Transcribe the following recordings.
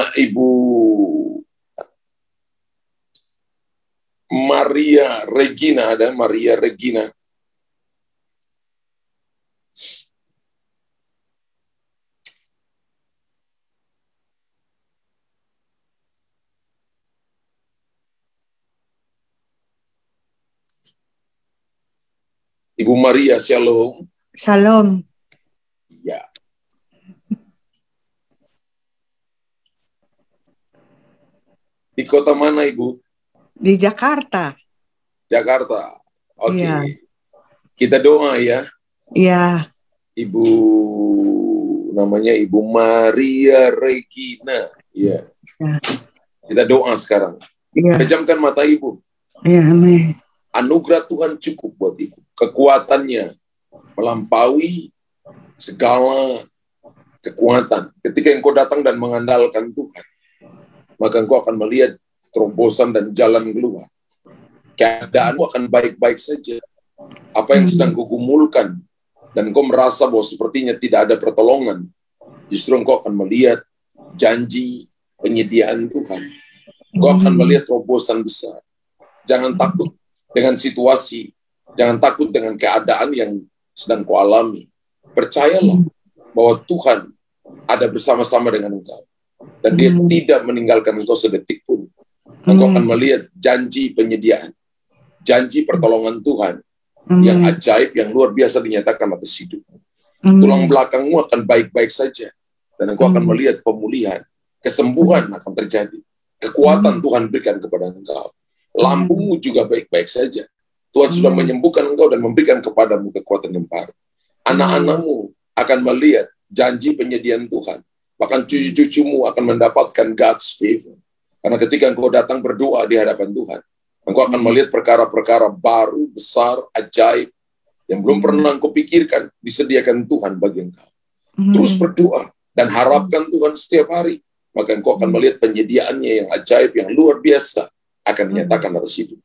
Ibu Maria Regina, ada Maria Regina. Ibu Maria, shalom. Shalom. Ya. Di kota mana, Ibu? Di Jakarta. Jakarta. Oke. Iya. Kita doa ya. Iya. Ibu namanya Ibu Maria Regina. Iya. Ya. Kita doa sekarang. Iya. Pejamkan mata Ibu. Iya, amin. Anugerah Tuhan cukup buat Ibu. Kekuatannya melampaui segala kekuatan. Ketika engkau datang dan mengandalkan Tuhan, maka engkau akan melihat terobosan dan jalan keluar. Keadaanmu akan baik-baik saja. Apa yang sedang kau gumulkan, dan engkau merasa bahwa sepertinya tidak ada pertolongan, justru engkau akan melihat janji penyediaan Tuhan. Engkau akan melihat terobosan besar. Jangan takut dengan situasi, jangan takut dengan keadaan yang sedang kau alami. Percayalah bahwa Tuhan ada bersama-sama dengan engkau. Dan dia tidak meninggalkan engkau sedetik pun. Engkau akan melihat janji penyediaan, janji pertolongan Tuhan yang ajaib, yang luar biasa dinyatakan atas hidupmu. Tulang belakangmu akan baik-baik saja. Dan engkau akan melihat pemulihan, kesembuhan akan terjadi. Kekuatan Tuhan berikan kepada engkau. Lambungmu juga baik-baik saja. Tuhan sudah menyembuhkan engkau dan memberikan kepadamu kekuatan yang baru. Anak-anakmu akan melihat janji penyediaan Tuhan. Bahkan cucu-cucumu akan mendapatkan God's favor. Karena ketika engkau datang berdoa di hadapan Tuhan, engkau akan melihat perkara-perkara baru, besar, ajaib, yang belum pernah engkau pikirkan, disediakan Tuhan bagi engkau. Terus berdoa dan harapkan Tuhan setiap hari. Maka engkau akan melihat penyediaannya yang ajaib, yang luar biasa, akan dinyatakan atas hidup.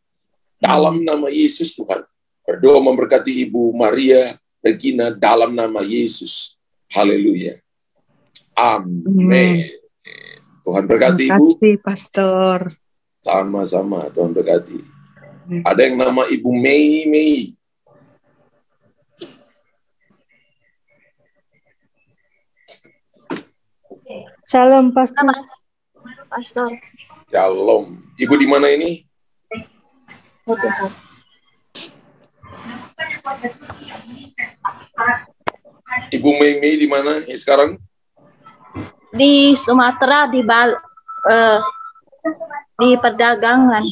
Dalam nama Yesus Tuhan, berdoa memberkati Ibu Maria Regina dalam nama Yesus. Haleluya. Amin. Tuhan berkati Ibu. Terima kasih, Pastor. Sama-sama, Tuhan berkati. Ada yang nama Ibu Mei. Shalom, Pastor. Pastor. Shalom. Ibu di mana ini? Ibu Mei di mana sekarang? Di Sumatera, di perdagangan.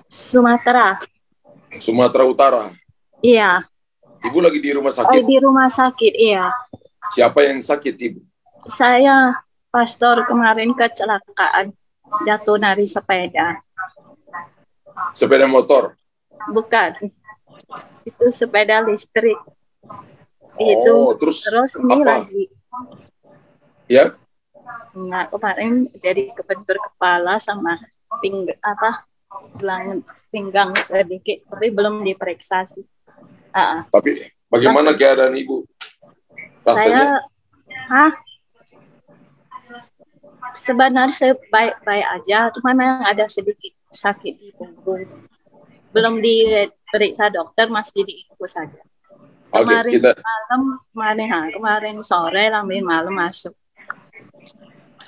Sumatera Utara. Iya. Ibu lagi di rumah sakit? Di rumah sakit, iya. Siapa yang sakit, Ibu? Saya, Pastor, kemarin kecelakaan. Jatuh dari sepeda. Sepeda motor? Bukan. Itu sepeda listrik. Terus ini apa? lagi. Ya? Enggak, kemarin jadi kebentur kepala sama pinggang sedikit, tapi belum diperiksa sih. Tapi bagaimana keadaan Ibu? Rasanya? Sebenarnya saya baik-baik aja, cuma memang ada sedikit sakit di punggung. Belum diperiksa dokter, masih diinfus saja. Kemarin sore, malam masuk.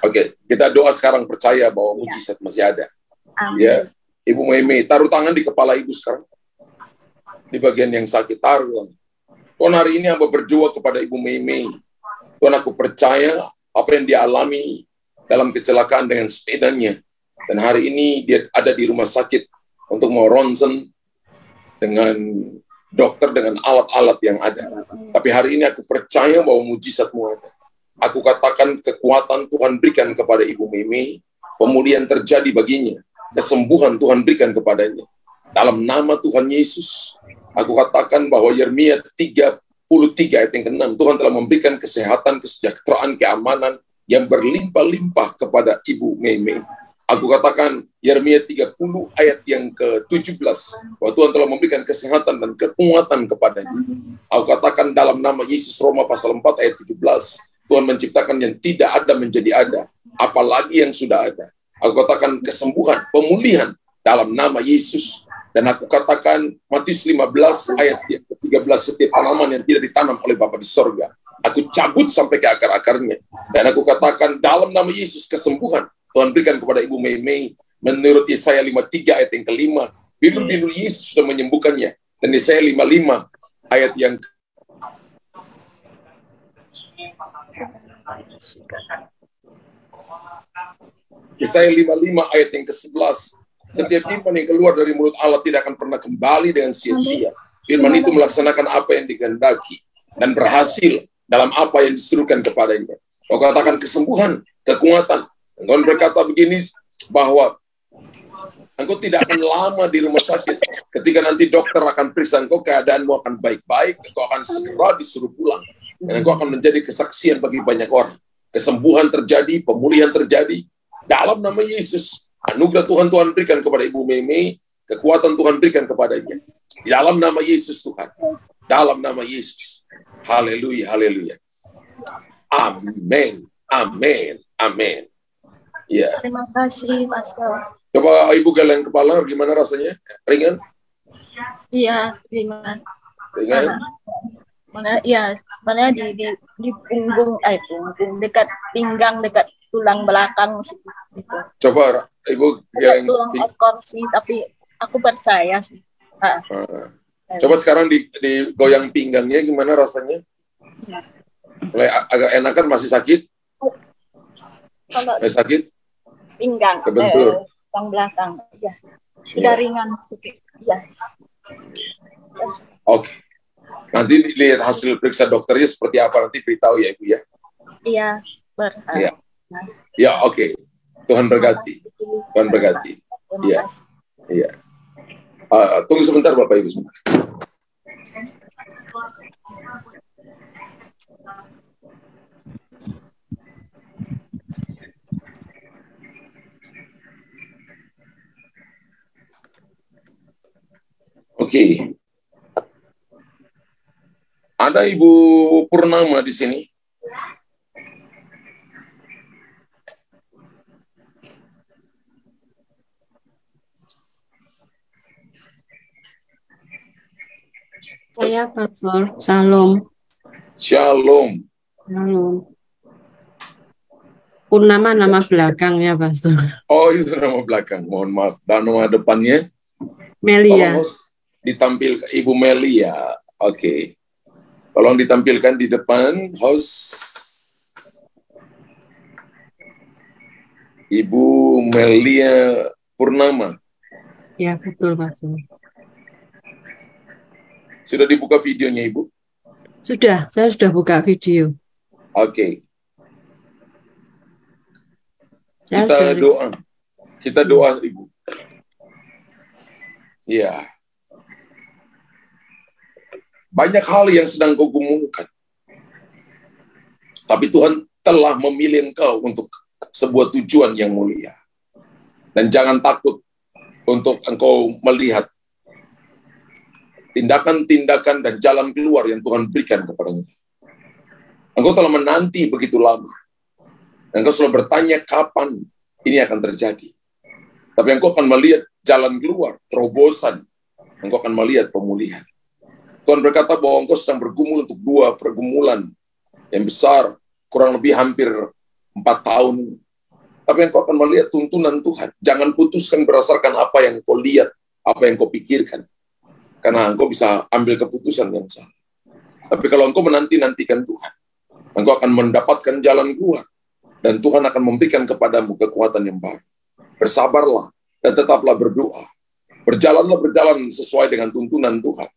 Oke, kita doa sekarang, percaya bahwa mujizat masih ada. Amin. Ya, Ibu Mei, taruh tangan di kepala Ibu sekarang. Di bagian yang sakit, taruh. Tuhan, hari ini hamba berdoa kepada Ibu Mei. Tuhan, aku percaya apa yang dialami dalam kecelakaan dengan sepedanya. Dan hari ini dia ada di rumah sakit untuk mau ronsen dengan dokter, dengan alat-alat yang ada. Tapi hari ini aku percaya bahwa mujizatmu ada. Aku katakan kekuatan Tuhan berikan kepada Ibu Mei, pemulihan terjadi baginya, kesembuhan Tuhan berikan kepadanya. Dalam nama Tuhan Yesus, aku katakan bahwa Yeremia 33 ayat yang ke-6, Tuhan telah memberikan kesehatan, kesejahteraan, keamanan yang berlimpah-limpah kepada Ibu Mei. Aku katakan Yeremia 30 ayat yang ke-17, bahwa Tuhan telah memberikan kesehatan dan kekuatan kepadanya. Aku katakan dalam nama Yesus, Roma pasal 4 ayat 17, Tuhan menciptakan yang tidak ada menjadi ada, apalagi yang sudah ada. Aku katakan kesembuhan, pemulihan dalam nama Yesus. Dan aku katakan Matius 15 ayat yang ke-13, setiap tanaman yang tidak ditanam oleh Bapa di sorga, aku cabut sampai ke akar-akarnya. Dan aku katakan dalam nama Yesus kesembuhan Tuhan berikan kepada Ibu Mei menurut Yesaya 53 ayat yang ke-5. Bilur-bilur Yesus sudah menyembuhkannya. Dan Yesaya 55 ayat yang Yesaya 55 ayat yang ke-11. Setiap firman yang keluar dari mulut Allah tidak akan pernah kembali dengan sia-sia. Firman itu melaksanakan apa yang dikehendaki dan berhasil dalam apa yang disuruhkan kepadanya. Kau katakan kesembuhan, kekuatan. Tuhan berkata begini, bahwa engkau tidak akan lama di rumah sakit. Ketika nanti dokter akan periksa engkau, keadaanmu akan baik-baik, engkau akan segera disuruh pulang. Dan engkau akan menjadi kesaksian bagi banyak orang. Kesembuhan terjadi, pemulihan terjadi. Dalam nama Yesus, anugerah Tuhan berikan kepada Ibu Mei, kekuatan Tuhan berikan kepadanya. Di dalam nama Yesus Tuhan. Dalam nama Yesus. Haleluya, haleluya. Amin, amin, amin. Ya. Terima kasih, Pastor. Coba Ibu geleng kepala, gimana rasanya? Ringan? Iya, ringan. Ringan? Mana ya, sebenarnya di punggung dekat pinggang, dekat tulang belakang gitu. Coba Ibu geleng tulang ekor sih, tapi aku percaya sih. Coba sekarang digoyang pinggangnya, gimana rasanya? Ya. Mulai agak enakan, masih sakit? Kalau masih sakit? pinggang, tulang belakang, ya sudah ringan sedikit. Yes. Oke. Nanti lihat hasil periksa dokternya seperti apa, nanti beritahu ya Ibu ya. Iya, Ya, ya, oke. Tuhan berkati. Tuhan berkati. Iya. Iya. Tunggu sebentar Bapak Ibu semua. Oke. Ada Ibu Purnama di sini. Saya Pastor. Shalom. Shalom. Shalom. Purnama nama belakangnya, Pastor. Oh, itu nama belakang. Mohon maaf. Dan nama depannya? Melia. Tolong ditampilkan Ibu Melia. Oke. Tolong ditampilkan di depan host. Ibu Melia Purnama. Ya, betul, Pastor. Sudah dibuka videonya, Ibu? Sudah, saya sudah buka video. Oke. Kita doa, Ibu. Ya. Banyak hal yang sedang kau gumulkan. Tapi Tuhan telah memilih engkau untuk sebuah tujuan yang mulia. Dan jangan takut untuk engkau melihat tindakan-tindakan dan jalan keluar yang Tuhan berikan kepada engkau. Engkau telah menanti begitu lama. Engkau selalu bertanya kapan ini akan terjadi. Tapi engkau akan melihat jalan keluar, terobosan. Engkau akan melihat pemulihan. Tuhan berkata bahwa engkau sedang bergumul untuk dua pergumulan yang besar, kurang lebih hampir 4 tahun. Tapi engkau akan melihat tuntunan Tuhan. Jangan putuskan berdasarkan apa yang engkau lihat, apa yang engkau pikirkan. Karena engkau bisa ambil keputusan yang salah. Tapi kalau engkau menanti-nantikan Tuhan, engkau akan mendapatkan jalan keluar. Dan Tuhan akan memberikan kepadamu kekuatan yang baru. Bersabarlah dan tetaplah berdoa. Berjalan sesuai dengan tuntunan Tuhan.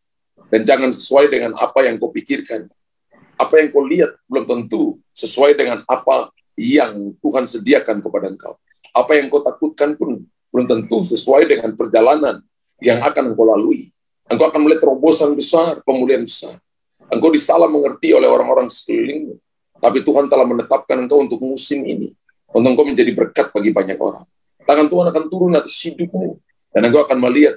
Dan jangan sesuai dengan apa yang kau pikirkan. Apa yang kau lihat belum tentu sesuai dengan apa yang Tuhan sediakan kepada engkau. Apa yang kau takutkan pun belum tentu sesuai dengan perjalanan yang akan engkau lalui. Engkau akan melihat terobosan besar, pemulihan besar. Engkau disalah mengerti oleh orang-orang sekelilingmu. Tapi Tuhan telah menetapkan engkau untuk musim ini. Untuk engkau menjadi berkat bagi banyak orang. Tangan Tuhan akan turun atas hidupmu. Dan engkau akan melihat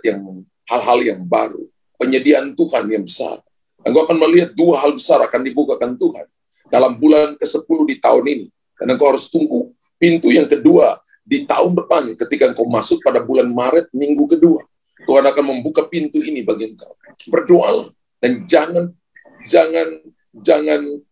hal-hal yang baru. Penyediaan Tuhan yang besar. Engkau akan melihat 2 hal besar akan dibukakan Tuhan. dalam bulan ke-10 di tahun ini. Dan engkau harus tunggu pintu yang kedua di tahun depan ketika engkau masuk pada bulan Maret minggu kedua. Tuhan akan membuka pintu ini bagi engkau. Berdoalah dan jangan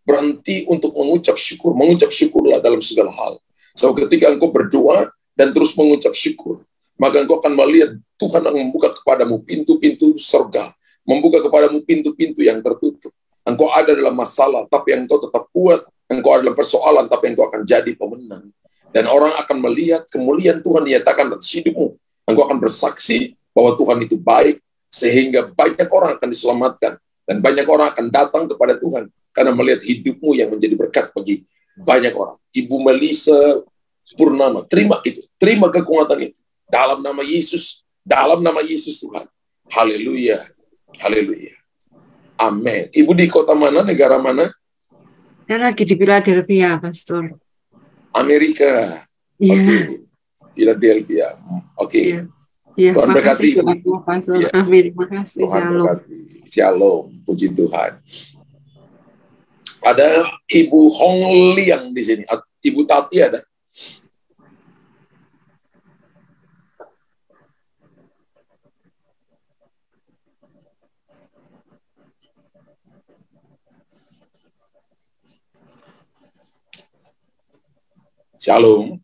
berhenti untuk mengucap syukur. Mengucap syukurlah dalam segala hal. So ketika engkau berdoa dan terus mengucap syukur, maka engkau akan melihat Tuhan akan membuka kepadamu pintu-pintu surga, membuka kepadamu pintu-pintu yang tertutup. Engkau ada dalam masalah, tapi engkau tetap kuat. Engkau ada dalam persoalan, tapi engkau akan jadi pemenang. Dan orang akan melihat kemuliaan Tuhan dinyatakan atas hidupmu. Engkau akan bersaksi bahwa Tuhan itu baik, sehingga banyak orang akan diselamatkan. Dan banyak orang akan datang kepada Tuhan, karena melihat hidupmu yang menjadi berkat bagi banyak orang. Ibu Melisa Purnama, terima itu. Terima kekuatan itu. Dalam nama Yesus Tuhan. Haleluya. Haleluya. Amin. Ibu di kota mana, negara mana? Saya lagi di Philadelphia, Pastor. Amerika. Iya. Okay. Philadelphia. Oke. Iya. Iya, Tuhan berkati. Pastor. Ya. Amin. Terima kasih. Tuhan Shalom. berkati. Shalom. Puji Tuhan. Ada Ibu Hong Liang di sini. Ibu Tati ada. Shalom.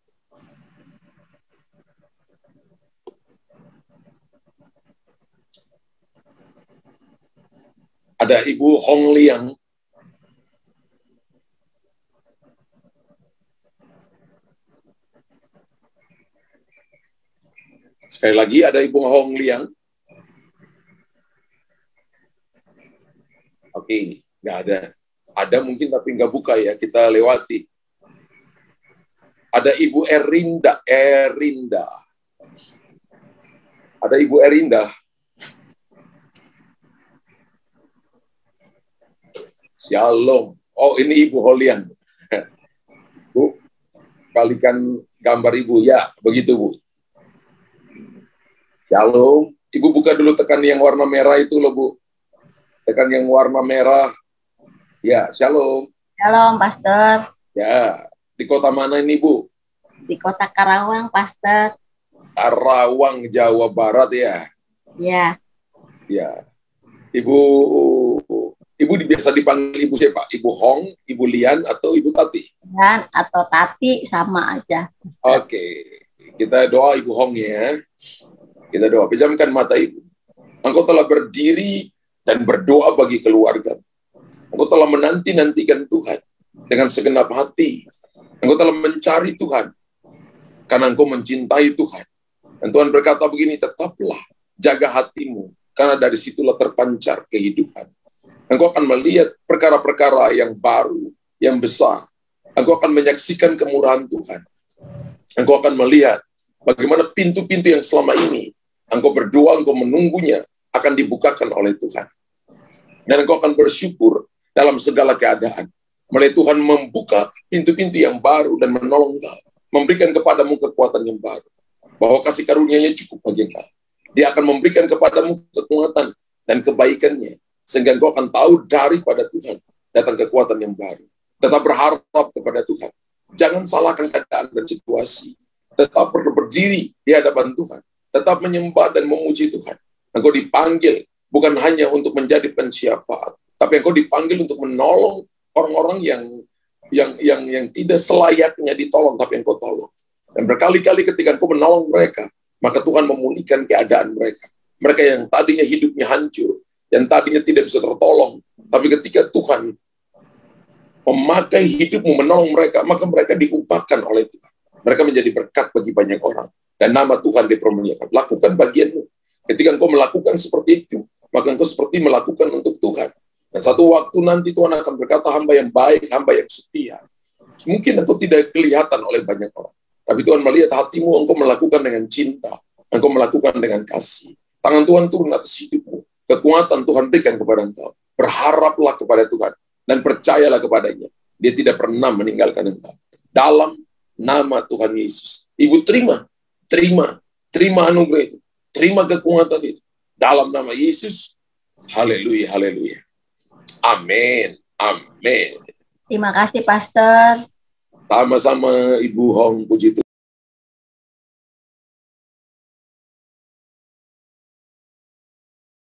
Ada Ibu Hong Liang. Sekali lagi ada Ibu Hong Liang. Oke, nggak ada. Ada mungkin tapi nggak buka ya, kita lewati. Ada Ibu Erinda. Ada Ibu Erinda. Shalom. Oh, ini Ibu Holian. Bu, kalikan gambar Ibu. Ya, begitu Bu. Shalom. Ibu buka dulu, tekan yang warna merah itu loh Bu. Tekan yang warna merah. Ya, shalom. Shalom, Pastor. Ya, di kota mana ini Bu? Di kota Karawang, Pastor. Karawang, Jawa Barat ya? Ya. Ya. Ibu biasa dipanggil Ibu siapa? Ibu Hong, Ibu Lian, atau Ibu Tati? Lian atau Tati sama aja. Oke. Kita doa Ibu Hong ya. Kita doa. Pejamkan mata Ibu. Engkau telah berdiri dan berdoa bagi keluarga. Engkau telah menanti-nantikan Tuhan dengan segenap hati. Engkau telah mencari Tuhan karena engkau mencintai Tuhan. Dan Tuhan berkata begini, tetaplah jaga hatimu, karena dari situlah terpancar kehidupan. Engkau akan melihat perkara-perkara yang baru, yang besar. Engkau akan menyaksikan kemurahan Tuhan. Engkau akan melihat bagaimana pintu-pintu yang selama ini engkau berdoa, engkau menunggunya, akan dibukakan oleh Tuhan. Dan engkau akan bersyukur dalam segala keadaan. Melihat Tuhan membuka pintu-pintu yang baru dan menolong engkau, memberikan kepadamu kekuatan yang baru. Bahwa kasih karunia-Nya cukup bagi engkau. Dia akan memberikan kepadamu kekuatan dan kebaikannya. Sehingga engkau akan tahu daripada Tuhan datang kekuatan yang baru. Tetap berharap kepada Tuhan. Jangan salahkan keadaan dan situasi. Tetap berdiri di hadapan Tuhan. Tetap menyembah dan memuji Tuhan. Engkau dipanggil bukan hanya untuk menjadi pensyafaat, tapi engkau dipanggil untuk menolong orang-orang yang tidak selayaknya ditolong, tapi engkau tolong. Dan berkali-kali ketika engkau menolong mereka, maka Tuhan memulihkan keadaan mereka. Mereka yang tadinya hidupnya hancur, yang tadinya tidak bisa tertolong, tapi ketika Tuhan memakai hidupmu menolong mereka, maka mereka diubahkan oleh Tuhan. Mereka menjadi berkat bagi banyak orang. Dan nama Tuhan dipermuliakan. Lakukan bagianmu. Ketika engkau melakukan seperti itu, maka engkau seperti melakukan untuk Tuhan. Dan satu waktu nanti Tuhan akan berkata, hamba yang baik, hamba yang setia. Mungkin engkau tidak kelihatan oleh banyak orang. Tapi Tuhan melihat hatimu, engkau melakukan dengan cinta. Engkau melakukan dengan kasih. Tangan Tuhan turun atas hidupmu. Kekuatan Tuhan berikan kepada engkau. Berharaplah kepada Tuhan. Dan percayalah kepadanya. Dia tidak pernah meninggalkan engkau. Dalam nama Tuhan Yesus. Ibu terima anugerah itu. Terima kekuatan itu. Dalam nama Yesus. Haleluya, haleluya. Amin, amin. Terima kasih, Pastor. Sama-sama Ibu Hong, puji Tuhan.